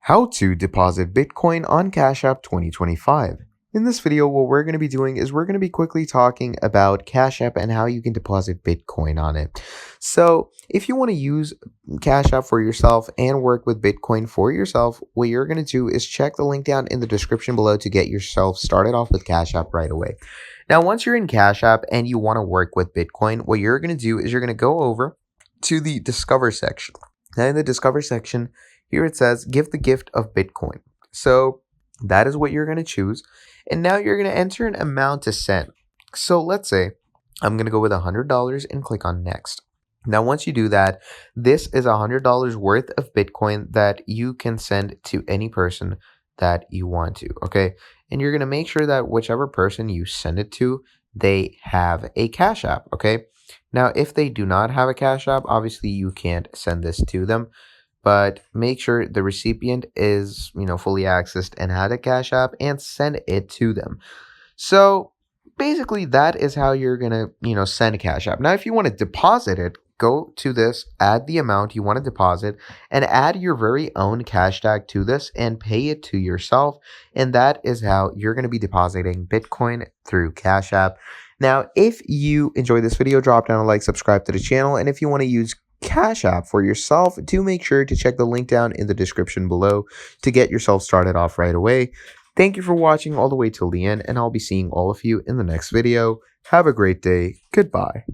How to deposit Bitcoin on Cash App 2025. In this video, what we're going to be doing is we're going to be quickly talking about Cash App and how you can deposit Bitcoin on it. So if you want to use Cash App for yourself and work with Bitcoin for yourself, what you're going to do is check the link down in the description below to get yourself started off with Cash App right away. Now, once you're in Cash App and you want to work with Bitcoin, what you're going to do is you're going to go over to the Discover section. Now, in the Discover section, here it says, give the gift of Bitcoin. So that is what you're going to choose. And now you're going to enter an amount to send. So let's say I'm going to go with $100 and click on next. Now, once you do that, this is $100 worth of Bitcoin that you can send to any person that you want to. Okay. And you're going to make sure that whichever person you send it to, they have a Cash App. Okay. Now, if they do not have a Cash App, obviously you can't send this to them. But make sure the recipient is, fully accessed and had a Cash App and send it to them. So basically that is how you're going to, send a Cash App. Now, if you want to deposit it, go to this, add the amount you want to deposit and add your very own cash tag to this and pay it to yourself. And that is how you're going to be depositing Bitcoin through Cash App. Now, if you enjoyed this video, drop down a like, subscribe to the channel. And if you want to use Cash App for yourself, do make sure to check the link down in the description below to get yourself started off right away. Thank you for watching all the way till the end, and I'll be seeing all of you in the next video. Have a great day. Goodbye.